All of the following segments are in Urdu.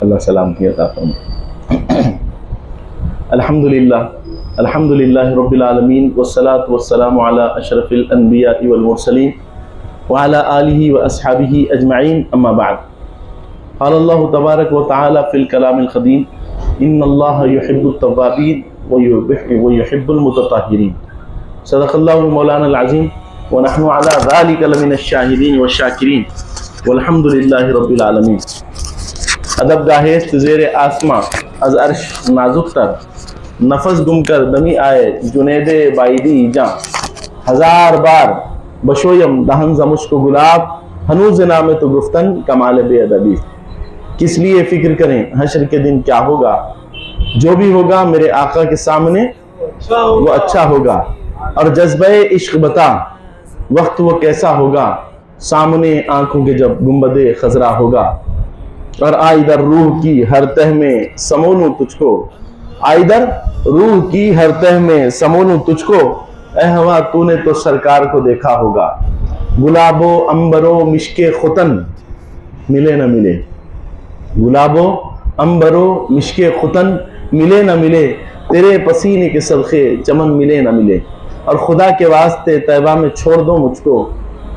اللہ سلامتی عطا فرمائے۔ الحمدللہ رب العالمین والصلاة والسلام علی اشرف الانبیاء والمرسلین وعلی آلہ واصحابہ اجمعین، اما بعد۔ قال اللہ تبارک و تعالی فی الکلام القدیم ان اللہ یحب التوابین ویحب المتطہرین۔ صدق اللہ مولانا العظیم ونحن علی ذلک لمن الشاہدین والشاکرین والحمدللہ رب العالمین۔ ادب گاہست زیر آسماں از عرش نازک تر، نفس گم کر دمی آئے جنید بائیدی جاں، ہزار بار بشویم دہن ز مشک و گلاب، ہنوز نام تو گفتن کمال بے ادبی۔ کس لیے فکر کریں حشر کے دن کیا ہوگا، جو بھی ہوگا میرے آقا کے سامنے وہ اچھا ہوگا، اور جذبہ عشق بتا وقت وہ کیسا ہوگا، سامنے آنکھوں کے جب گنبد خضرا ہوگا۔ اور آئی در روح کی ہر تہ میں سمولوں تجھ کو، آئی در روح کی ہر تہ میں سمولوں تجھ کو، اے ہوا تو نے تو سرکار کو دیکھا ہوگا۔ گلاب و عنبر و مشک ختن ملے نہ ملے، گلاب و عنبر و مشک ختن ملے نہ ملے، تیرے پسینے کے صدقے چمن ملے نہ ملے۔ اور خدا کے واسطے طیبہ میں چھوڑ دو مجھ کو،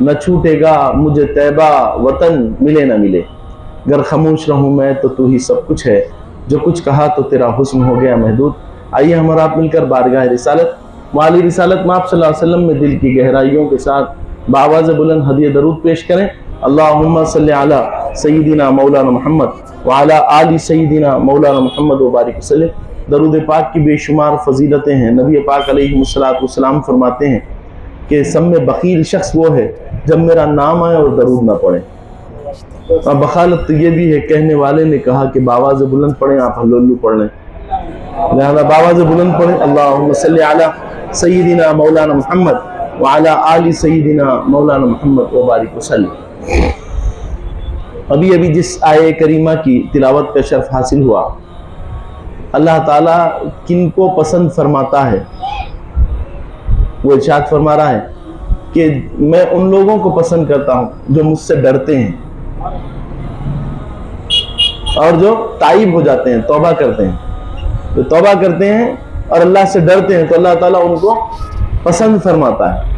نہ چھوٹے گا مجھے طیبہ وطن ملے نہ ملے۔ گر خاموش رہوں میں تو تو ہی سب کچھ ہے، جو کچھ کہا تو تیرا حسن ہو گیا محدود۔ آئیے ہم اور آپ مل کر بارگاہ رسالت والی رسالت مآب صلی اللہ علیہ وسلم میں دل کی گہرائیوں کے ساتھ بآواز بلند ہدیہ درود پیش کریں۔ اللہم صلی علی سیدنا مولانا محمد وعلی آل سیدنا مولانا محمد وبارک وسلم۔ درود پاک کی بے شمار فضیلتیں ہیں۔ نبی پاک علیہ السلام فرماتے ہیں کہ سب میں بخیل شخص وہ ہے جب میرا نام آئے اور درود نہ پڑھے۔ اور بخالت تو یہ بھی ہے، کہنے والے نے کہا کہ باواز بلند پڑھیں، آپ ہلو ہلو پڑھ لیں، لہذا باواز بلند پڑھیں۔ اللہم صلی علی سیدنا مولانا محمد وعلی آل سیدنا مولانا محمد وبارک وسلم۔ ابھی جس آیے کریمہ کی تلاوت کا شرف حاصل ہوا، اللہ تعالیٰ کن کو پسند فرماتا ہے وہ ارشاد فرما رہا ہے کہ میں ان لوگوں کو پسند کرتا ہوں جو مجھ سے ڈرتے ہیں اور جو تائب ہو جاتے ہیں، توبہ کرتے ہیں، جو توبہ کرتے ہیں اور اللہ سے ڈرتے ہیں تو اللہ تعالیٰ ان کو پسند فرماتا ہے۔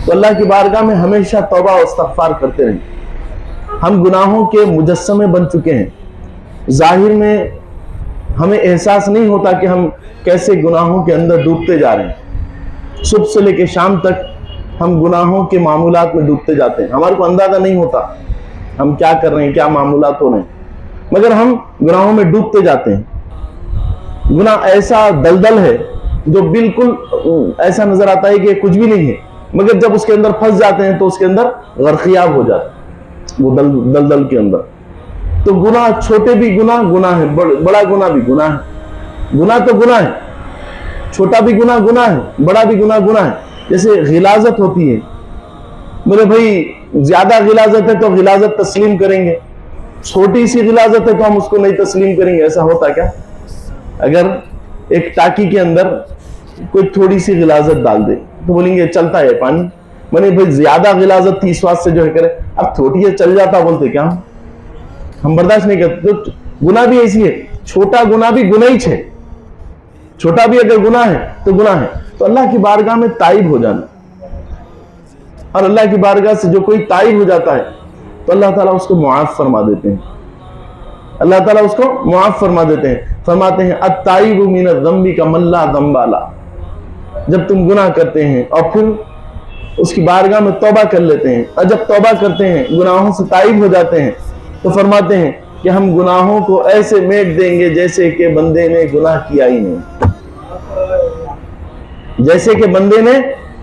تو اللہ کی بارگاہ میں ہمیشہ توبہ و استغفار کرتے رہیں۔ ہم گناہوں کے مجسمے بن چکے ہیں، ظاہر میں ہمیں احساس نہیں ہوتا کہ ہم کیسے گناہوں کے اندر ڈوبتے جا رہے ہیں۔ صبح سے لے کے شام تک ہم گناہوں کے معمولات میں ڈوبتے جاتے ہیں، ہمارے کو اندازہ نہیں ہوتا ہم کیا کر رہے ہیں، کیا معمولات ہو رہے ہیں، مگر ہم گناہوں میں ڈوبتے جاتے ہیں۔ گناہ ایسا دلدل ہے جو بالکل ایسا نظر آتا ہے کہ کچھ بھی نہیں ہے، مگر جب اس کے اندر پھنس جاتے ہیں تو اس کے اندر غرقیاب ہو جاتے ہیں وہ دلدل کے اندر۔ تو گناہ چھوٹے بھی گناہ ہے، بڑا گناہ بھی گناہ ہے۔ گناہ تو گناہ ہے، چھوٹا بھی گناہ ہے، بڑا بھی گناہ ہے۔ جیسے غلاظت ہوتی ہے، بولے بھائی زیادہ غلاظت ہے تو غلاظت تسلیم کریں گے، چھوٹی سی غلاظت ہے تو ہم اس کو نہیں تسلیم کریں گے، ایسا ہوتا کیا؟ اگر ایک ٹاکی کے اندر کوئی تھوڑی سی غلاظت ڈال دے تو بولیں گے چلتا ہے پانی، بولے بھائی زیادہ غلاظت تھی اس واسطے سے جو ہے کرے، اب تھوڑی ہے چل جاتا بولتے کیا ہم برداشت نہیں کرتے۔ تو گناہ بھی ایسی ہے، چھوٹا گناہ بھی گناہ ہی ہے، چھوٹا بھی اگر گناہ ہے تو گناہ ہے۔ تو اللہ کی بارگاہ میں تائب ہو جانا، اور اللہ کی بارگاہ سے جو کوئی تائب ہو جاتا ہے تو اللہ تعالیٰ اس کو معاف فرما دیتے ہیں، اللہ تعالیٰ اس کو معاف فرما دیتے ہیں۔ فرماتے ہیں التائب من الذنب کمن لا ذنب له۔ جب تم گناہ کرتے ہیں اور پھر اس کی بارگاہ میں توبہ کر لیتے ہیں، اور جب توبہ کرتے ہیں گناہوں سے تائب ہو جاتے ہیں تو فرماتے ہیں کہ ہم گناہوں کو ایسے میٹ دیں گے جیسے کہ بندے نے گناہ کیا ہی نہیں، جیسے کہ بندے نے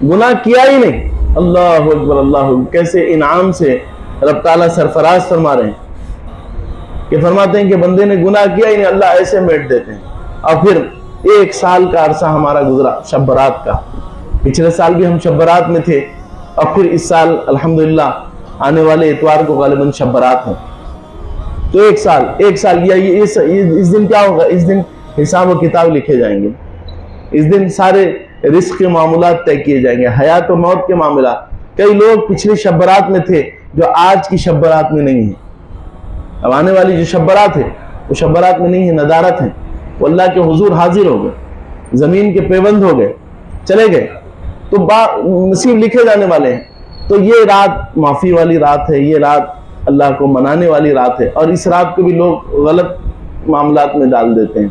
گناہ کیا ہی نہیں۔ اللہ اکبر، اللہ اکبر، کیسے انعام سے رب تعالیٰ سرفراز فرما رہے ہیں کہ فرماتے ہیں کہ بندے نے گناہ کیا ہی نہیں، اللہ ایسے میٹ دیتے ہیں۔ اور پھر 1 سال کا عرصہ ہمارا گزرا شب برات کا، پچھلے سال بھی ہم شب برات میں تھے، اور پھر اس سال الحمدللہ آنے والے اتوار کو غالباً شب برات ہیں۔ تو 1 سال یہ اس دن کیا ہوگا؟ اس دن حساب و کتاب لکھے جائیں گے، اس دن سارے رزق کے معاملات طے کیے جائیں گے، حیات و موت کے معاملات۔ کئی لوگ پچھلی شب برات میں تھے جو آج کی شب برات میں نہیں ہیں، اب آنے والی جو شب برات ہے وہ شب برات میں نہیں ہے، ندارت ہے، وہ اللہ کے حضور حاضر ہو گئے، زمین کے پیوند ہو گئے، چلے گئے، تو نصیب لکھے جانے والے ہیں۔ تو یہ رات معافی والی رات ہے، یہ رات اللہ کو منانے والی رات ہے، اور اس رات کو بھی لوگ غلط معاملات میں ڈال دیتے ہیں۔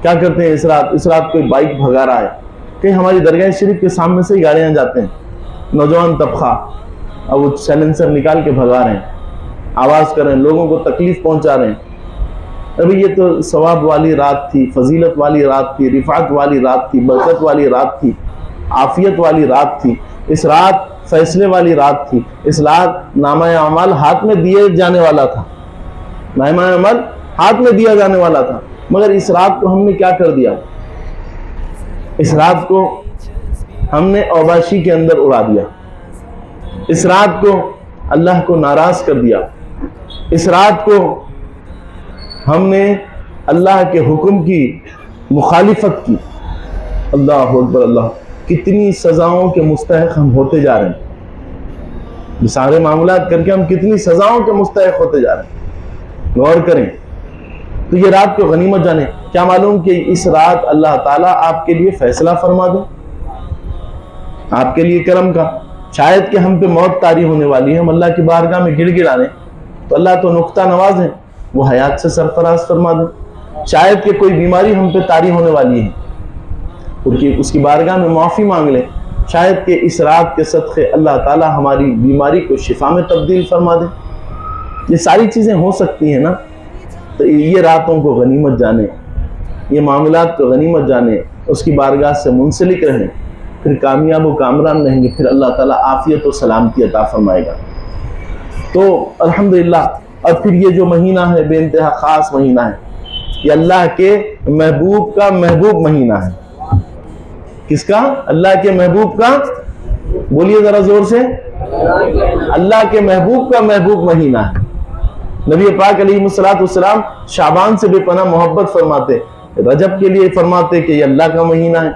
کیا کرتے ہیں اس رات کوئی بائک بھگا رہا ہے، کہ ہماری درگاہ شریف کے سامنے سے ہی گاڑیاں جاتے ہیں، نوجوان طبقہ اب وہ سائلنسر نکال کے بھگا رہے ہیں، آواز کر رہے ہیں، لوگوں کو تکلیف پہنچا رہے ہیں۔ ابھی یہ تو ثواب والی رات تھی، فضیلت والی رات تھی، رفعت والی رات تھی، برکت والی رات تھی، عافیت والی رات تھی، اس رات فیصلے والی رات تھی، اس رات نامہ اعمال ہاتھ میں دیے جانے والا تھا، نامہ اعمال ہاتھ میں دیا جانے والا تھا، مگر اس رات کو ہم نے کیا کر دیا؟ اس رات کو ہم نے اوباشی کے اندر اڑا دیا، اس رات کو اللہ کو ناراض کر دیا، اس رات کو ہم نے اللہ کے حکم کی مخالفت کی۔ اللہ اکبر اللہ، کتنی سزاؤں کے مستحق ہم ہوتے جا رہے ہیں، یہ سارے معاملات کر کے ہم کتنی سزاؤں کے مستحق ہوتے جا رہے ہیں، غور کریں۔ تو یہ رات کو غنیمت جانیں، کیا معلوم کہ اس رات اللہ تعالیٰ آپ کے لیے فیصلہ فرما دے، آپ کے لیے کرم کا، شاید کہ ہم پہ موت طاری ہونے والی ہے، ہم اللہ کی بارگاہ میں گڑ گڑانے، تو اللہ تو نقطہ نواز ہے، وہ حیات سے سرفراز فرما دے۔ شاید کہ کوئی بیماری ہم پہ طاری ہونے والی ہے، اس کی بارگاہ میں معافی مانگ لیں، شاید کہ اس رات کے صدقے اللہ تعالیٰ ہماری بیماری کو شفا میں تبدیل فرما دے۔ یہ ساری چیزیں ہو سکتی ہیں نا، تو یہ راتوں کو غنیمت جانیں، یہ معاملات کو غنیمت جانیں، اس کی بارگاہ سے منسلک رہیں، پھر کامیاب و کامران رہیں گے، پھر اللہ تعالیٰ عافیت و سلامتی عطا فرمائے گا۔ تو الحمدللہ، اور پھر یہ جو مہینہ ہے بے انتہا خاص مہینہ ہے، یہ اللہ کے محبوب کا محبوب مہینہ ہے۔ کس کا؟ اللہ کے محبوب کا، بولیے ذرا زور سے، اللہ کے محبوب کا محبوب مہینہ ہے۔ نبی پاک علیہ السلام شعبان سے بے پناہ محبت فرماتے، رجب کے لیے فرماتے کہ یہ اللہ کا مہینہ ہے،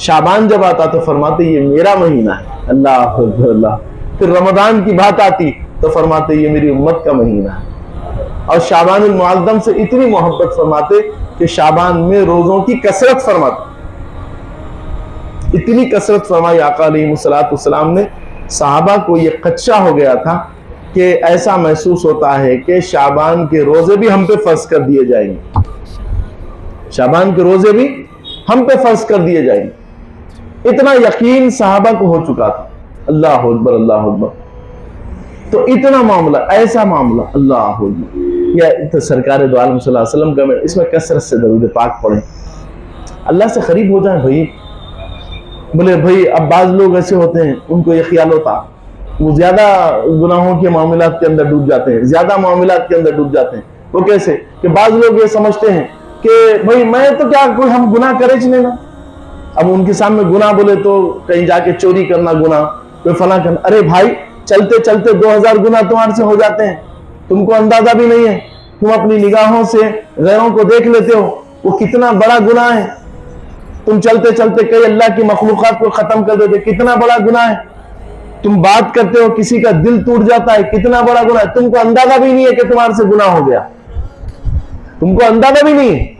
شعبان جب آتا تو فرماتے یہ میرا مہینہ ہے، اللہ اکبر اللہ۔ پھر رمضان کی بات آتی تو فرماتے یہ میری امت کا مہینہ ہے، اور شعبان المعظم سے اتنی محبت فرماتے کہ شعبان میں روزوں کی کثرت فرماتے، اتنی کثرت فرمائی آقا علیہ السلام نے۔ صحابہ کو یہ خدشہ ہو گیا تھا کہ ایسا محسوس ہوتا ہے کہ شعبان کے روزے بھی ہم پہ فرض کر دیے جائیں گے، شعبان کے روزے بھی ہم پہ فرض کر دیے جائیں گے، اتنا یقین صحابہ کو ہو چکا تھا۔ اللہ اکبر اللہ اکبر۔ تو اتنا معاملہ، ایسا معاملہ، اللہ اکبر۔ یا تو سرکار دو عالم صلی اللہ علیہ وسلم کا اس میں کثرت سے درود پاک پڑھیں، اللہ سے قریب ہو جائیں بھائی۔ بولے بھائی اب بعض لوگ ایسے ہوتے ہیں، ان کو یہ خیال ہوتا وہ زیادہ گناہوں کے معاملات کے اندر ڈوب جاتے ہیں، زیادہ معاملات کے اندر ڈوب جاتے ہیں۔ وہ کیسے کہ بعض لوگ یہ سمجھتے ہیں کہ بھائی میں تو کیا، کوئی ہم گناہ کرے چلے نا، اب ان کے سامنے گناہ بولے تو کہیں جا کے چوری کرنا گناہ، کوئی فلاں کرنا، ارے بھائی چلتے چلتے 2000 گناہ تمہارے سے ہو جاتے ہیں، تم کو اندازہ بھی نہیں ہے، تم اپنی نگاہوں سے غیروں کو دیکھ لیتے ہو وہ کتنا بڑا گناہ ہے، تم چلتے چلتے کئی اللہ کی مخلوقات کو ختم کر دیتے، کتنا بڑا گناہ ہے، تم بات کرتے ہو کسی کا دل ٹوٹ جاتا ہے، کتنا بڑا گناہ ہے، تم کو اندازہ بھی نہیں ہے کہ تمہارے سے گناہ ہو گیا، تم کو اندازہ بھی نہیں ہے۔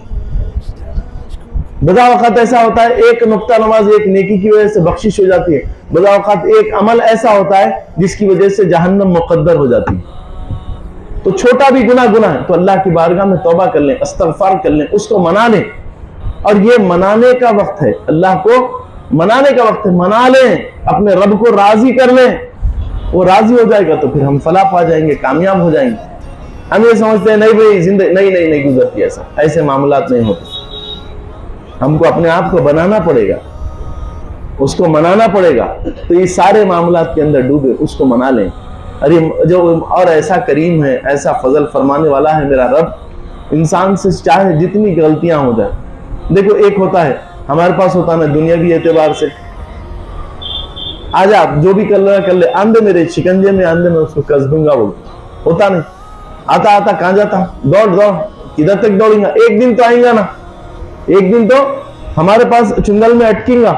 بضا وقت ایسا ہوتا ہے ایک نقطہ نماز ایک نیکی کی وجہ سے بخشش ہو جاتی ہے، بضا وقت ایک عمل ایسا ہوتا ہے جس کی وجہ سے جہنم مقدر ہو جاتی ہے۔ تو چھوٹا بھی گناہ ہے تو اللہ کی بارگاہ میں توبہ کر لیں، استغفار کر لیں، اس کو منا لیں، اور یہ منانے کا وقت ہے، اللہ کو منانے کا وقت ہے، منا لیں، اپنے رب کو راضی کر لیں، وہ راضی ہو جائے گا تو پھر ہم فلاح پا جائیں گے، کامیاب ہو جائیں گے۔ ہم یہ سمجھتے ہیں نہیں بھائی زندگی نہیں گزرتی، ایسے معاملات نہیں ہوتے، ہم کو اپنے آپ کو بنانا پڑے گا، اس کو منانا پڑے گا۔ تو یہ سارے معاملات کے اندر ڈوبے، اس کو منا لیں۔ اور ایسا کریم ہے، ایسا فضل فرمانے والا ہے میرا رب، انسان سے چاہے جتنی غلطیاں ہو جائیں، دیکھو ایک ہوتا ہے ہمارے پاس ہوتا ہے نا دنیاوی اعتبار سے، آج آپ جو بھی کر رہا کر لے، آندے میرے شکنجے میں، آندے میں اس کو کس دوں گا، وہ ہوتا نہیں، آتا کہاں جاتا، دوڑ کدھر تک دوڑیں گا، ایک دن تو آئیں گا نا، ایک دن تو ہمارے پاس چنگل میں اٹکیں گا۔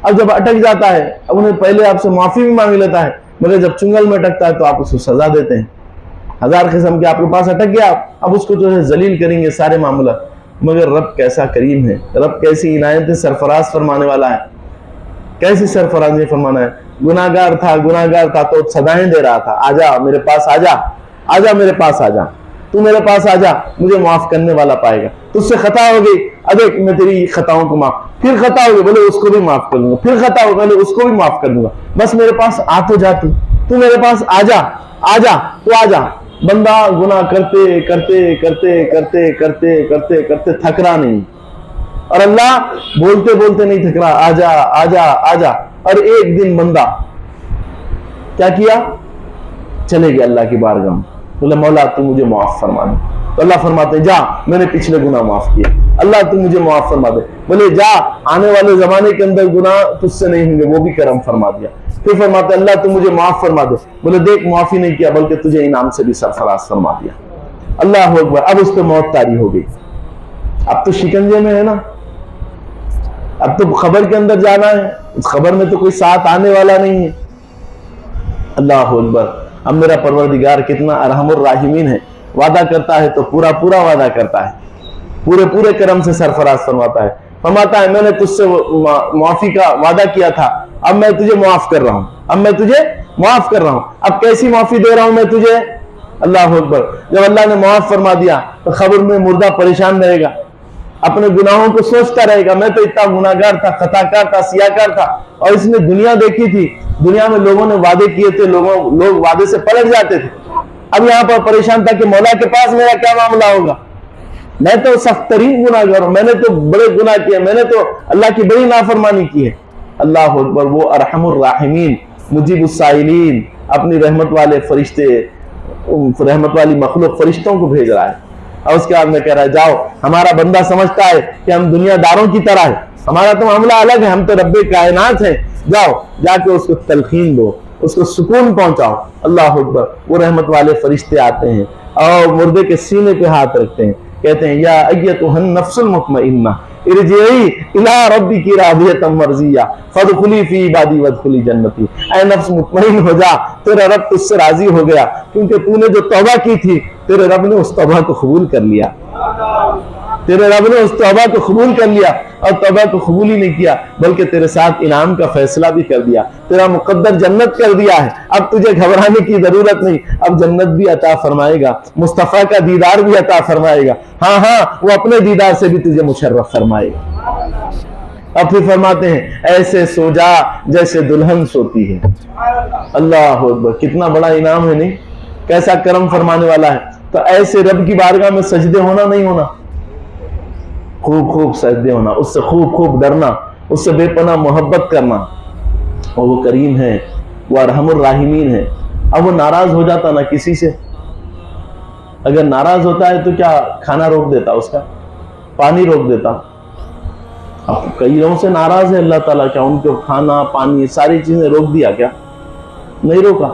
اب جب اٹک جاتا ہے، اب انہیں پہلے آپ سے معافی بھی مانگ لیتا ہے، مگر جب چنگل میں اٹکتا ہے تو آپ اس کو سزا دیتے ہیں، 1000 قسم کے آپ کے پاس اٹک گیا، اب اس کو جو ہے ذلیل کریں گے سارے معاملات۔ مگر رب کیسا کریم ہے، رب کیسی عنایتیں سرفراز فرمانے والا ہے، کیسی سرفرازی فرمانا ہے۔ گناہگار تھا تو صدائیں دے رہا تھا، آجا میرے پاس، آجا میرے پاس، آجا تو میرے پاس، آجا مجھے معاف کرنے والا پائے گا۔ تجھ سے خطا ہو گئی، ادیک میں تیری خطاؤں کو معاف، پھر خطا ہو گئی بولے اس کو بھی معاف کر دوں گا، پھر خطا ہو گئی اس کو بھی معاف کر دوں گا، بس میرے پاس آ تو جا، تو میرے پاس آجا تو آجا۔ بندہ گناہ کرتے کرتے کرتے کرتے کرتے کرتے کرتے تھک رہا نہیں، اور اللہ بولتے بولتے نہیں تھک رہا، آجا آجا آجا۔ اور ایک دن بندہ کیا کیا، چلے گیا اللہ کی بارگاہ میں، بولے مولا تو مجھے معاف فرما دے، تو اللہ فرماتے ہیں جا میں نے پچھلے گناہ معاف کیے، اللہ تو مجھے معاف فرما دے، بولے جا آنے والے زمانے کے اندر گناہ تجھ سے نہیں ہوں گے، وہ بھی کرم فرما دیا۔ پھر فرماتے اللہ تو مجھے معاف فرما دے، بولے دیکھ معافی نہیں کیا بلکہ تجھے انعام سے بھی سرفراز فرما دیا۔ اللہ اکبر، اب اس پہ موت طاری ہو گئی، اب تو شکنجے میں ہے نا، اب تو خبر کے اندر جانا ہے، اس خبر میں تو کوئی ساتھ آنے والا نہیں ہے۔ اللہ اکبر، اب میرا پروردگار کتنا ارحم الراحمین ہے، وعدہ کرتا ہے تو پورا پورا وعدہ کرتا ہے، پورے پورے کرم سے سرفراز فرماتا ہے، فرماتا ہے میں نے تجھ سے معافی کا وعدہ کیا تھا، اب میں تجھے معاف کر رہا ہوں، اب میں تجھے معاف کر رہا ہوں، اب کیسی معافی دے رہا ہوں میں تجھے۔ اللہ اکبر، جب اللہ نے معاف فرما دیا تو خبر میں مردہ پریشان رہے گا، اپنے گناہوں کو سوچتا رہے گا، میں تو اتنا گناہگار تھا، خطا کار تھا، سیاہکار تھا، اور اس نے دنیا دیکھی تھی، دنیا میں لوگوں نے وعدے کیے تھے، لوگ وعدے سے پلٹ جاتے تھے، اب یہاں پر پریشان تھا کہ مولا کے پاس میرا کیا معاملہ ہوگا، میں تو سخت ترین گناہگار ہوں، میں نے تو بڑے گناہ کیے، میں نے تو اللہ کی بڑی نافرمانی کی ہے۔ اللہ اکبر، وہ ارحم الراحمین مجیب السائلین اپنی رحمت والے فرشتے، رحمت والی مخلوق فرشتوں کو بھیج رہا ہے، اور اس کے بعد میں کہہ رہا ہے جاؤ، ہمارا بندہ سمجھتا ہے کہ ہم دنیا داروں کی طرح ہے، ہمارا تو معاملہ الگ ہے، ہم تو رب کائنات ہیں، جاؤ جا کے اس کو تلقین دو، اس کو سکون پہنچاؤ۔ اللہ اکبر، وہ رحمت والے فرشتے آتے ہیں اور مردے کے سینے پہ ہاتھ رکھتے ہیں، کہتے ہیں یا ایتھا النفس المطمئنہ ارجعی الی ربک راضیۃ مرضیہ فادخلی فی عبادی وادخلی جنتی، اے نفس مطمئن ہو جا، تیرا رب تجھ سے راضی ہو گیا، کیونکہ تو نے جو توبہ کی تھی تیرے رب نے اس توبہ کو قبول کر لیا، تیرے رب نے اس توبہ کو قبول کر لیا، اور توبہ کو قبول ہی نہیں کیا بلکہ تیرے ساتھ انعام کا فیصلہ بھی کر دیا، تیرا مقدر جنت کر دیا ہے، اب تجھے گھبرانے کی ضرورت نہیں، اب جنت بھی عطا فرمائے گا، مصطفیٰ کا دیدار بھی عطا فرمائے گا، ہاں وہ اپنے دیدار سے بھی تجھے مشرف فرمائے گا۔ اب پھر فرماتے ہیں ایسے سو جا جیسے دلہن سوتی ہے۔ اللہ اکبر، کتنا بڑا انعام ہے، نہیں کیسا کرم فرمانے والا ہے۔ تو ایسے رب کی بارگاہ میں سجدے ہونا نہیں ہونا، خوب سجدے ہونا، اس سے خوب ڈرنا، اس سے بے پناہ محبت کرنا، اور وہ کریم ہے، وہ ارحم الراحمین ہے۔ اب وہ ناراض ہو جاتا نا کسی سے، اگر ناراض ہوتا ہے تو کیا کھانا روک دیتا، اس کا پانی روک دیتا؟ اب کئی لوگوں سے ناراض ہے اللہ تعالیٰ، کیا ان کو کھانا پانی ساری چیزیں روک دیا؟ کیا نہیں روکا،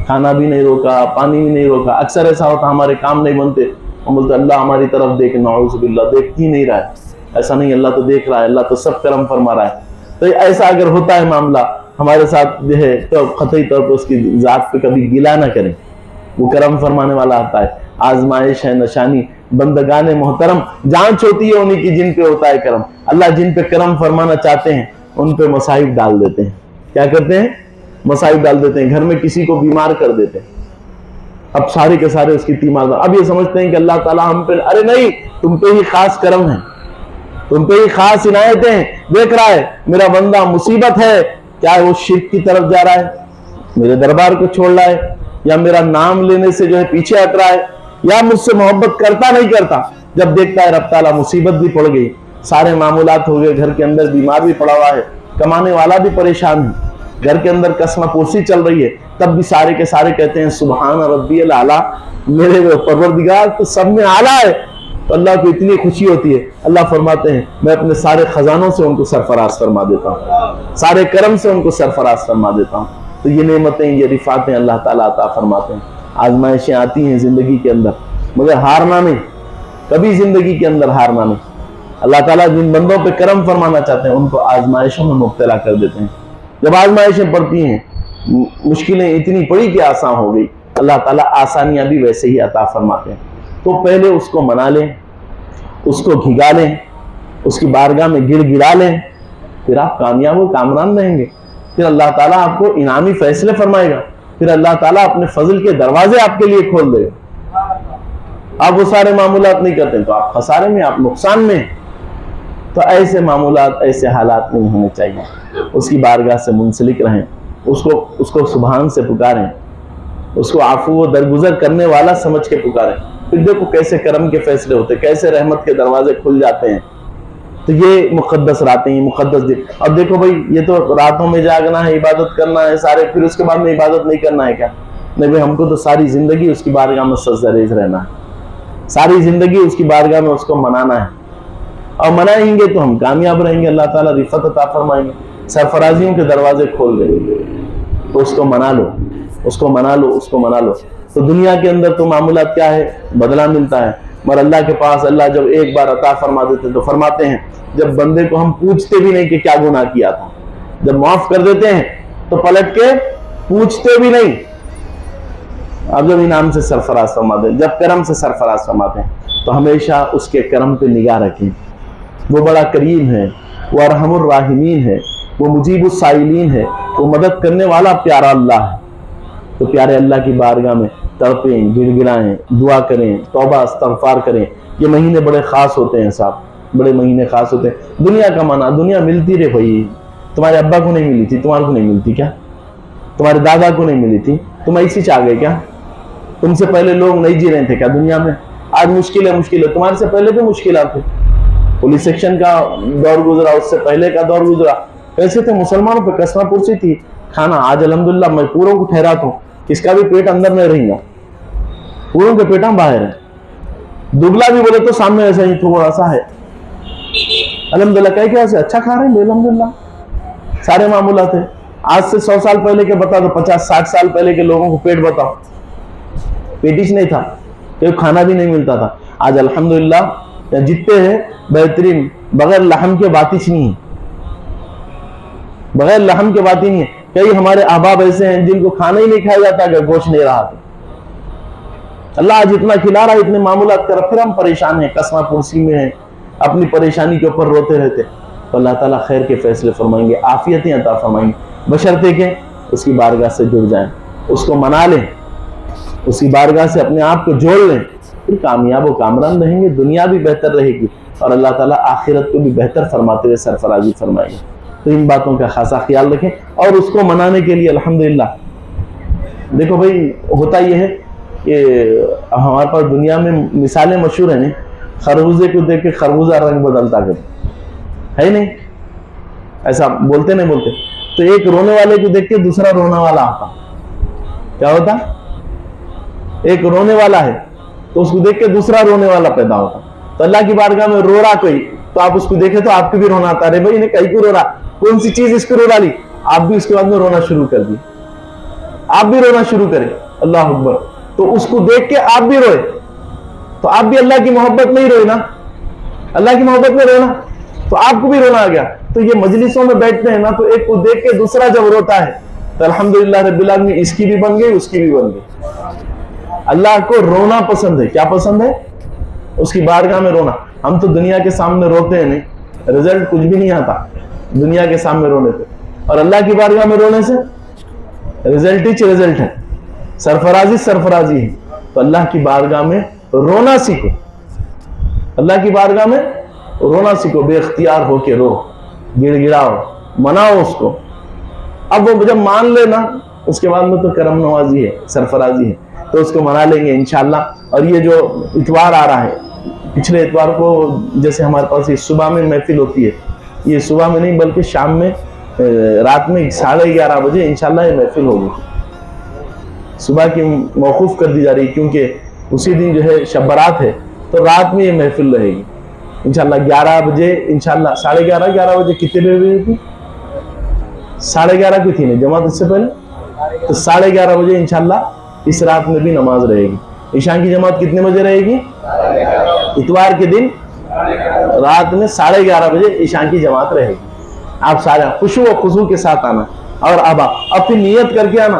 کھانا بھی نہیں روکا، پانی بھی نہیں روکا۔ اکثر ایسا ہوتا ہمارے کام نہیں بنتے، ہم بولتے اللہ ہماری طرف دیکھ، نعوذ باللہ دیکھ ہی نہیں رہا ہے، ایسا نہیں، اللہ تو دیکھ رہا ہے، اللہ تو سب کرم فرما رہا ہے۔ تو ایسا اگر ہوتا ہے معاملہ ہمارے ساتھ جو ہے تو قطعی طور پر اس کی ذات پہ کبھی گلہ نہ کریں، وہ کرم فرمانے والا آتا ہے۔ آزمائش ہے، نشانی، بندگان محترم جانچ ہوتی ہے انہی کی جن پہ ہوتا ہے کرم۔ اللہ جن پہ کرم فرمانا چاہتے ہیں ان پہ مصائب ڈال دیتے ہیں۔ کیا کرتے ہیں؟ مصائب ڈال دیتے ہیں، گھر میں کسی کو بیمار کر دیتے ہیں، اب سارے کے سارے اس کی تیمار، اب یہ سمجھتے ہیں کہ اللہ تعالیٰ ہم پہ، ارے نہیں، تم پہ ہی خاص کرم ہے، تم پہ ہی خاص عنایتیں ہیں، دیکھ رہا ہے میرا بندہ مصیبت ہے، کیا وہ شرک کی طرف جا رہا ہے، میرے دربار کو چھوڑ رہا ہے، یا میرا نام لینے سے جو ہے پیچھے ہٹ رہا ہے، یا مجھ سے محبت کرتا نہیں کرتا۔ جب دیکھتا ہے رب تعالیٰ مصیبت بھی پڑ گئی، سارے معمولات ہو گئے، گھر کے اندر بیمار بھی پڑا ہوا ہے، کمانے والا بھی پریشان ہے، گھر کے اندر کسمہ پوسی چل رہی ہے، تب بھی سارے کے سارے کہتے ہیں سبحان ربی الاعلیٰ، میرے پروردگار تو سب میں اعلیٰ ہے۔ تو اللہ کو اتنی خوشی ہوتی ہے، اللہ فرماتے ہیں میں اپنے سارے خزانوں سے ان کو سرفراز فرما دیتا ہوں، سارے کرم سے ان کو سرفراز فرما دیتا ہوں۔ تو یہ نعمتیں، یہ رفعتیں اللہ تعالیٰ عطا فرماتے ہیں۔ آزمائشیں آتی ہیں زندگی کے اندر، مگر ہارنا نہیں، کبھی زندگی کے اندر ہارنا نہیں۔ اللہ تعالیٰ جن بندوں پہ کرم فرمانا چاہتے ہیں ان کو آزمائشوں میں مبتلا کر دیتے ہیں۔ جب آزمائشیں پڑتی ہیں، مشکلیں اتنی پڑی کہ آسان ہو گئی، اللہ تعالیٰ آسانیاں بھی ویسے ہی عطا فرماتے ہیں. تو پہلے اس کو منا لیں، اس کو گھگا لیں، اس کی بارگاہ میں گڑ گڑا لیں، پھر آپ کامیاب و کامران رہیں گے. پھر اللہ تعالیٰ آپ کو انعامی فیصلے فرمائے گا، پھر اللہ تعالیٰ اپنے فضل کے دروازے آپ کے لیے کھول دے گا. آپ وہ سارے معمولات نہیں کرتے تو آپ خسارے میں، آپ نقصان میں. تو ایسے معمولات، ایسے حالات نہیں ہونے چاہیے. اس کی بارگاہ سے منسلک رہیں، اس کو سبحان سے پکاریں، اس کو عفو و درگزر کرنے والا سمجھ کے پکاریں. پھر دیکھو کیسے کرم کے فیصلے ہوتے، کیسے رحمت کے دروازے کھل جاتے ہیں. تو یہ مقدس راتیں ہیں، مقدس دن. اب دیکھو بھائی، یہ تو راتوں میں جاگنا ہے، عبادت کرنا ہے سارے، پھر اس کے بعد میں عبادت نہیں کرنا ہے کیا؟ نہیں بھائی، ہم کو تو ساری زندگی اس کی بارگاہ میں سجدہ ریز رہنا ہے، ساری زندگی اس کی بارگاہ میں اس کو منانا ہے. اور منائیں گے تو ہم کامیاب رہیں گے، اللہ تعالیٰ رفعت عطا فرمائیں گے، سرفرازیوں کے دروازے کھول دیں گے. تو اس کو منا لو، اس کو منا لو، اس کو منا لو. تو دنیا کے اندر تو معاملات کیا ہے؟ بدلہ ملتا ہے. مگر اللہ کے پاس اللہ جب ایک بار عطا فرما دیتے تو فرماتے ہیں جب بندے کو ہم پوچھتے بھی نہیں کہ کیا گناہ کیا تھا، جب معاف کر دیتے ہیں تو پلٹ کے پوچھتے بھی نہیں. اب جب انعام سے سرفراز فرماتے ہیں، جب کرم سے سرفراز فرماتے ہیں، تو ہمیشہ اس کے کرم پہ نگاہ رکھیں. وہ بڑا کریم ہے، وہ ارحم الراحمین ہے، وہ مجیب السائلین ہے، وہ مدد کرنے والا پیارا اللہ ہے. تو پیارے اللہ کی بارگاہ میں تڑپیں، گڑ گڑائیں، دعا کریں، توبہ استغفار کریں. یہ مہینے بڑے خاص ہوتے ہیں صاحب، بڑے مہینے خاص ہوتے ہیں. دنیا کا مانا، دنیا ملتی رہے بھائی. تمہارے ابا کو نہیں ملی تھی، تمہارے کو نہیں ملتی کیا؟ تمہارے دادا کو نہیں ملی تھی، تم ایسی چاہ گئے کیا؟ تم سے پہلے لوگ نہیں جی رہے تھے کیا دنیا میں؟ آج مشکل ہے، مشکل ہے. تمہارے سے پہلے بھی مشکلات تھے. پولیس سیکشن کا دور گزرا، اس سے پہلے کا دور گزرا. ایسے تھے مسلمانوں پہ کسرہ پرسی تھی کھانا. آج الحمدللہ میں پوروں کو ٹھہراتا ہوں، اس کا بھی پیٹ اندر میں رہیں گا، پوروں کے پیٹاں باہر ہیں. دبلا بھی بولے تو سامنے ایسا ہی تھوڑا سا ہے. الحمدللہ کہہ کے ایسے اچھا کھا رہے ہیں الحمدللہ. سارے معمولات ہیں. آج سے 100 سال پہلے کے بتا دو، 50-60 سال پہلے کے لوگوں کو پیٹ بتاؤ، پیٹش نہیں تھا، کوئی کھانا بھی نہیں ملتا تھا. آج الحمدللہ جتنے ہیں بہترین، بغیر لحم کے باتش نہیں ہے، بغیر لحم کے بات ہی نہیں ہے. کئی ہمارے احباب ایسے ہیں جن کو کھانا ہی نہیں کھایا جاتا اگر گوشت نہیں رہا تو. اللہ آج اتنا کھلا رہا ہے، اتنے معمولات کر، پھر ہم پریشان ہیں، کسمہ پرسی میں ہیں، اپنی پریشانی کے اوپر روتے رہتے. تو اللہ تعالیٰ خیر کے فیصلے فرمائیں گے، عافیتیں عطا فرمائیں گے، بشرطے کہ اس کی بارگاہ سے جڑ جائیں، اس کو منا لیں، اس کی بارگاہ سے اپنے آپ کو جوڑ لیں. پھر کامیاب و کامران رہیں گے، دنیا بھی بہتر رہے گی اور اللہ تعالیٰ آخرت کو بھی بہتر فرماتے ہوئے سرفرازی فرمائیں گے. تو ان باتوں کا خاصا خیال رکھیں. اور اس کو منانے کے لیے الحمدللہ دیکھو بھائی، ہوتا یہ ہے کہ ہمارے پاس دنیا میں مثالیں مشہور ہیں. خربوزے کو دیکھ کے خربوزہ رنگ بدلتا ہے نہیں؟ ایسا بولتے نہیں بولتے؟ تو ایک رونے والے کو دیکھ کے دوسرا رونے والا آتا، کیا ہوتا؟ ایک رونے والا ہے تو اس کو دیکھ کے دوسرا رونے والا پیدا ہوتا. تو اللہ کی بارگاہ میں رو رہا کوئی تو آپ اس کو دیکھے تو آپ کو بھی رونا آتا. ارے بھائی انہیں کہیں کو رو رہا، کون سی چیز اس کو رو ڈالی؟ آپ بھی اس کے بعد میں رونا شروع کر دی، آپ بھی رونا شروع کریں. اللہ اکبر. تو اس کو دیکھ کے آپ بھی روئے تو آپ بھی اللہ کی محبت میں ہی روئے نا، اللہ کی محبت میں رونا تو آپ کو بھی رونا آ گیا. تو یہ مجلسوں میں بیٹھتے ہیں نا، تو ایک کو دیکھ کے دوسرا جب روتا ہے تو الحمدللہ رب العالمین اس کی بھی بن گئی، اس کی بھی بن گئی. اللہ کو رونا پسند ہے. کیا پسند ہے؟ اس کی بارگاہ میں رونا. ہم تو دنیا کے سامنے روتے ہیں نہیں، رزلٹ کچھ بھی نہیں آتا دنیا کے سامنے رونے پہ، اور اللہ کی بارگاہ میں رونے سے رزلٹ ہی رزلٹ ہے، سرفرازی سرفرازی ہے. تو اللہ کی بارگاہ میں رونا سیکھو، اللہ کی بارگاہ میں رونا سیکھو، بے اختیار ہو کے رو، گڑ گڑاؤ، مناؤ اس کو. اب وہ جب مان لے نا، اس کے بعد میں تو کرم نوازی ہے، سرفرازی ہے. تو اس کو منا لیں گے انشاءاللہ. اور یہ جو اتوار آ رہا ہے، پچھلے اتوار کو جیسے ہمارے پاس یہ صبح میں محفل ہوتی ہے، یہ صبح میں نہیں بلکہ شام میں، رات میں 11:30 بجے انشاءاللہ یہ محفل ہوگی. صبح کی موقوف کر دی جا رہی ہے کیونکہ اسی دن جو ہے شب برات ہے، تو رات میں یہ محفل رہے گی انشاءاللہ 11 بجے انشاءاللہ. 11:30 بجے کتنے بجے تھی؟ 11:30 کی تھی نا جماعت اس سے پہلے. تو 11:30 بجے انشاءاللہ اس رات میں بھی نماز رہے گی. عشاء کی جماعت کتنے بجے رہے گی؟ اتوار کے دن رات میں 11:30 بجے عشاء کی جماعت رہے گی. آپ سارے خوشو و خضوع کے ساتھ آنا، اور اب پھر نیت کر کے آنا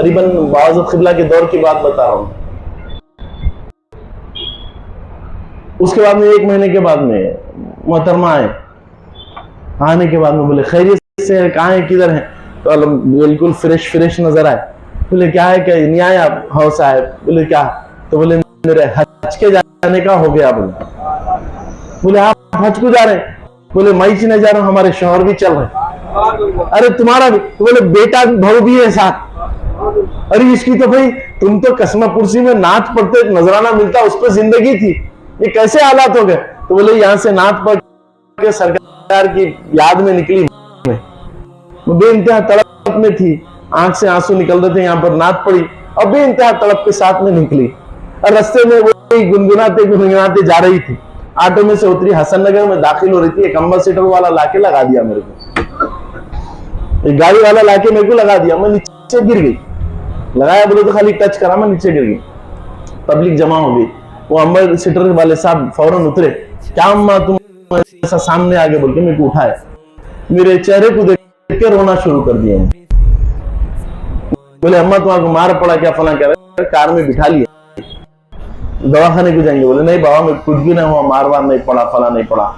قریباً بعض قبلہ کے دور کی بات بتا رہا ہوں. اس کے بعد میں 1 مہینے کے بعد میں محترمہ آنے کے بعد میں بولے خیریت سے کہاں ہیں, کدھر ہیں؟ تو بالکل فریش نظر آئے. بولے کیا ہے, کہ نہیں آئے آپ؟ ہاں صاحب. بولے کیا؟ تو بولے میرے حج کے جانے کا ہو گیا. بولے آپ حج کو جا رہے ہیں؟ بولے میں ہی نہیں جا رہا ہوں, ہمارے شوہر بھی چل رہے ہیں. ارے تمہارا بھی؟ بولے بیٹا بہو بھی ہے ساتھ. ارے اس کی تو بھائی تم تو قسمہ پرسی میں نعت پڑھتے نظرانہ ملتا, اس پہ زندگی تھی, یہ کیسے حالات ہو گئے؟ تو بولے یہاں سے نعت پڑھ کے سرکار کی یاد میں نکلی, بے انتہا تڑپ میں تھی, آنکھ سے آنسو نکل رہے تھے, یہاں پر نعت پڑھی اور بے انتہا تڑپ کے ساتھ میں نکلی. اور رستے میں وہی گنگناتے جا رہی تھی. آٹو میں سے اتری, حسن نگر میں داخل ہو رہی تھی, ایک امبیسیڈر والا لا کے لگا دیا میرے کو, ایک گاڑی والا لا کے میرے کو لگا دیا. میں نیچے گر گئی, لگایا بولے تو خالی ٹچ کرا, میں نیچے گر گئی. پبلک جمع ہو گئی. وہ امبیسیڈر والے صاحب فوراً اترے, کیا اماں تم ایسا سامنے آگے بول کے میرے کو اٹھائے. میرے چہرے کو دیکھ کے رونا شروع کر دیا. بولے اماں تمہارے کو مار پڑا کیا؟ فلاں. کہہ رہے کار میں بٹھا لیے, دواخانے کو جائیں گے. بولے نہیں بابا میں کچھ بھی نہ ہوا, مار وار نہیں پڑا, فلاں نہیں پڑا.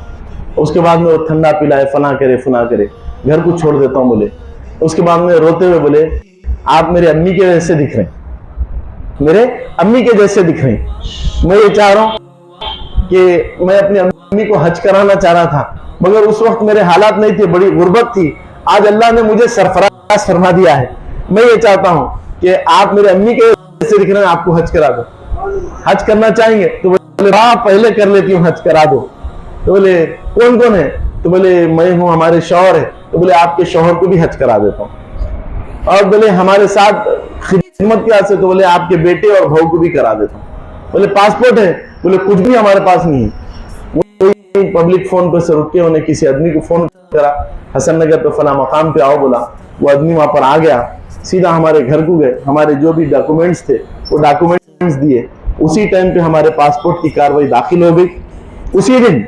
اس کے بعد میں وہ ٹھنڈا پلائے, فلاں کرے فلاں کرے, گھر کو چھوڑ دیتا ہوں بولے. اس کے بعد میں روتے ہوئے بولے آپ میرے امی کے جیسے دکھ رہے ہیں, میرے امی کے جیسے دکھ رہے ہیں. میں یہ چاہ رہا ہوں کہ میں اپنی امی کو حج کرانا چاہ رہا تھا, مگر اس وقت میرے حالات نہیں تھے, بڑی غربت تھی. آج اللہ نے مجھے سرفراز فرما دیا ہے. میں یہ چاہتا ہوں کہ آپ میرے امی کے جیسے دکھ رہے ہیں, آپ کو حج کرا دو. حج کرنا چاہیں گے؟ تو بولے پہلے کر لیتی ہوں, حج کرا دو. تو بولے کون کون ہے؟ تو بولے میں ہوں, ہمارے شوہر ہے. تو بولے آپ کے شوہر کو بھی حج کرا دیتا ہوں. اور بولے ہمارے ساتھ خدمت کیا سے؟ تو بولے آپ کے بیٹے اور بہو کو بھی کرا دیتا ہوں. بولے پاسپورٹ ہے؟ بولے کچھ بھی ہمارے پاس نہیں ہے. پبلک فون پہ سے رک کے انہیں کسی آدمی کو فون کرا, حسن نگر پہ فلاں مقام پہ آؤ بولا. وہ آدمی وہاں پر آ گیا, سیدھا ہمارے گھر کو گئے. ہمارے جو بھی ڈاکومنٹس تھے وہ ڈاکومنٹس دیے. اسی ٹائم پہ ہمارے پاسپورٹ کی کاروائی داخل ہو گئی. اسی دن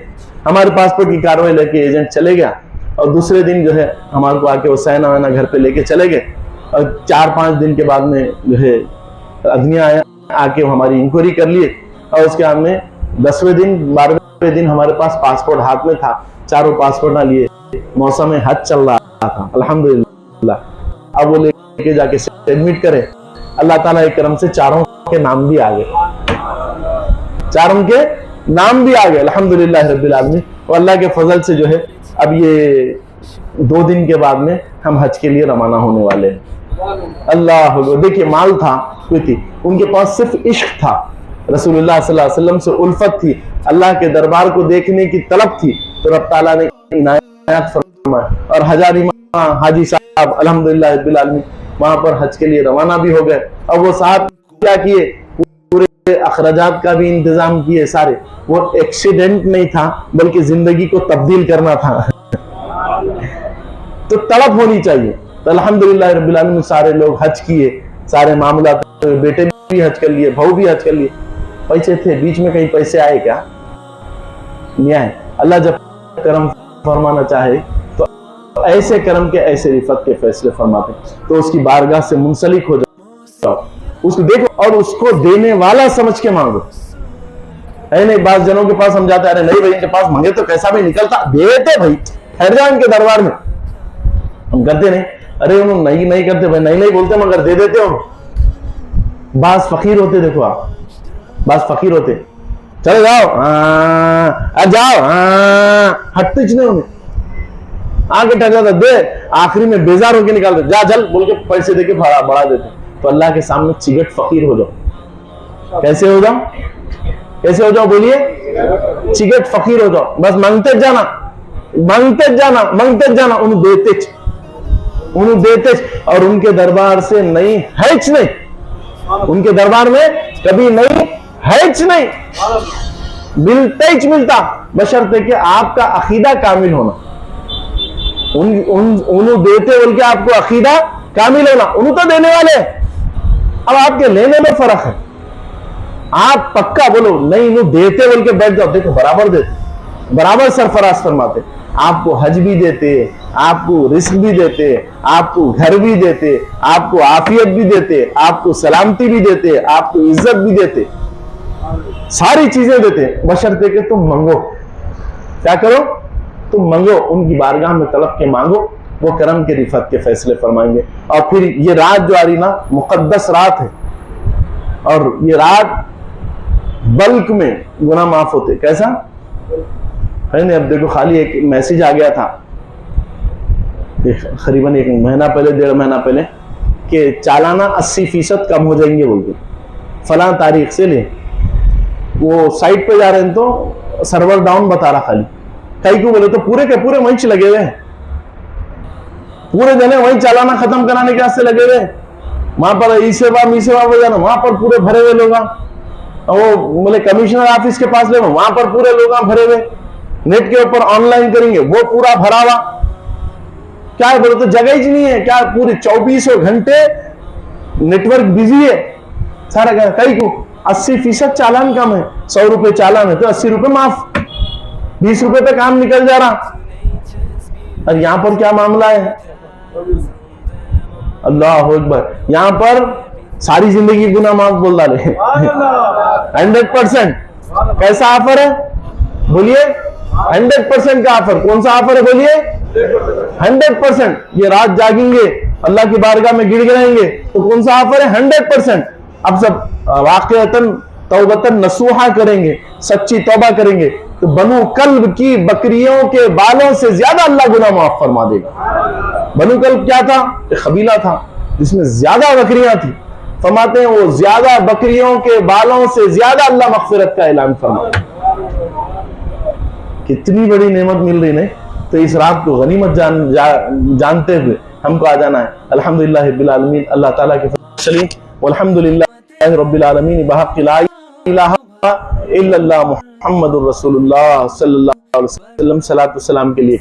ہمارے پاسپورٹ کی کاروائی لے کے ایجنٹ چلے گیا, اور دوسرے دن جو ہے ہمارے کو آ کے وہ سینا وینا گھر پہ لے کے چلے گئے. اور 4-5 دن کے بعد میں جو ہے آدمی آیا, آ کے ہماری انکوائری کر لیے. اور اس کے بعد میں 10ویں دن 12ویں دن ہمارے پاس پاسپورٹ ہاتھ میں تھا. چاروں پاسپورٹ نہ لیے, موسم حج چل رہا تھا الحمدللہ. اب وہ لے کے جا کے ایڈمٹ کرے. اللہ تعالیٰ کے کرم سے چاروں کے نام بھی آ گئے, چاروں کے نام بھی آ گئے الحمدللہ رب العالمین. اور اللہ کے فضل سے جو ہے اب یہ 2 دن کے بعد میں ہم حج کے لیے روانہ ہونے والے ہیں. اللہ دیکھیے, مال تھا کوئی تھی, ان کے پاس صرف عشق تھا, رسول اللہ صلی اللہ علیہ وسلم سے الفت تھی, اللہ کے دربار کو دیکھنے کی طلب تھی. تو رب تعالیٰ نے عنایت فرمایا. اور حاجی صاحب الحمدللہ رب العالمین وہاں پر حج کے لیے روانہ بھی ہو گئے. اور وہ صاحب کیا کیے, پورے اخراجات کا بھی انتظام کیے سارے. وہ ایکسیڈنٹ نہیں تھا بلکہ زندگی کو تبدیل کرنا تھا. تو طلب ہونی چاہیے. تو الحمدللہ رب العالمین سارے لوگ حج کیے, سارے معاملات, بیٹے بھی حج کر لیے, بہو بھی حج کر لیے. پیسے تھے بیچ میں, کہیں پیسے آئے کیا؟ نہیں آئے. اللہ جب کرم فرمانا چاہے تو ایسے کرم کے ایسے رفت کے فیصلے فرماتے. تو اس کی بارگاہ سے منسلک ہو جاؤ, اس کو دیکھو اور اس کو دینے والا سمجھ کے مانگو. ہے نہیں, بعض جنوں کے پاس ہم جاتے, ارے نہیں بھائی ان کے پاس مانگے تو کیسا بھی نکلتا, دیتے بھائی, ٹھہر جاؤ ان کے دربار میں. ہم کرتے نہیں, ارے انہوں نہیں کرتے بھائی, نہیں بولتے مگر دے دیتے ہو. بعض فقیر ہوتے, دیکھو آپ, بعض فقیر ہوتے, چلے جاؤ جاؤ, ہٹتے چنے انہیں, آگے ٹھہر جاتا, دے, آخری میں بیزار ہو کے نکال دے, جا جل بول کے پیسے دے کے بڑھا دیتے. تو اللہ کے سامنے چگٹ فقیر ہو جاؤ. کیسے ہو جاؤ, کیسے ہو جاؤ بولیے, چگٹ فقیر ہو جاؤ. بس مانگتے جانا, مانگتے جانا, مانگتے جانا, انہیں دیتے. اور ان کے دربار سے نہیں ہیچ نہیں, ان کے دربار میں کبھی نہیں ہیچ نہیں, ملتا بشرطے کہ آپ کا عقیدہ کامل ہونا. انہوں دیتے بول کے آپ کو عقیدہ کامل ہونا. انہوں تو دینے والے, اب آپ کے لینے میں فرق ہے. آپ پکا بولو نہیں, انہوں دیتے بول کے بیٹھ جاؤ, دیکھو برابر دیتے, برابر سرفراز فرماتے. آپ کو حج بھی دیتے, آپ کو رزق بھی دیتے، آپ کو گھر بھی دیتے، آپ کو عافیت بھی دیتے، آپ کو سلامتی بھی دیتے، آپ کو عزت بھی دیتے، ساری چیزیں دیتے، بشرطے کہ تم منگو۔ کیا کرو؟ تم منگو، ان کی بارگاہ میں تڑپ کے مانگو، وہ کرم کے رفعت کے فیصلے فرمائیں گے۔ اور پھر یہ رات جو آ رہی نا، مقدس رات ہے، اور یہ رات بلک میں گناہ معاف ہوتے۔ کیسا ہے نہیں؟ اب دیکھو، خالی ایک میسج آ گیا تھا قریباً 1 مہینہ پہلے، 1.5 مہینہ پہلے، کہ چالانہ 80% کم ہو جائیں گے بول کے، فلاں تاریخ سے لے۔ وہ سائٹ پہ جا رہے ہیں تو سرور ڈاؤن بتا رہا، خالی کئی کو بولے تو پورے کے پورے وہیں لگے ہوئے ہیں، پورے جنے وہیں چالانہ ختم کرانے کے واسطے لگے ہوئے، وہاں پر ای سیوا پہ جانا، وہاں پر پورے بھرے ہوئے لوگ، وہ بولے کمشنر آفس کے پاس لے، وہاں پر پورے لوگ بھرے ہوئے، نیٹ کے اوپر آن لائن کریں گے، وہ پورا بھرا ہوا۔ کیا بولے تو جگہ ہی نہیں ہے، کیا پورے 24 گھنٹے نیٹ ورک بزی ہے سارا۔ کئی کو 80% چالان کم ہے، 100 روپے چالان ہے تو 80 روپے معاف، 20 روپے پہ کام نکل جا رہا۔ اور یہاں پر کیا معاملہ ہے؟ اللہ اکبر، یہاں پر ساری زندگی گناہ معاف بول ڈالے 100%۔ کیسا آفر ہے بولیے؟ 100% کا آفر۔ کون سا آفر ہے بولیے؟ 100%۔ یہ رات جاگیں گے، اللہ کی بارگاہ میں گڑ گڑائیں گے تو کون سا آفر ہے؟ 100%۔ اب سب واقعتاً توبتاً نصوحہ کریں گے، سچی توبہ کریں گے تو بنو کلب کی بکریوں کے بالوں سے زیادہ اللہ گناہ معاف فرما دے گا۔ بنو کلب کیا تھا؟ ایک قبیلہ تھا جس میں زیادہ بکریاں تھیں، فرماتے ہیں وہ زیادہ بکریوں کے بالوں سے زیادہ اللہ مغفرت کا اعلان فرماتے ہیں۔ کتنی بڑی نعمت مل رہی نہیں؟ تو اس رات کو غنیمت جانتے ہوئے ہم کو آ جانا ہے۔ الحمدللہ رب العالمین، اللہ تعالیٰ کے فضل والحمدللہ رب العالمین بحق لا الہ الا اللہ محمد الرسول اللہ صلی اللہ علیہ وسلم، صلاۃ والسلام کے لیے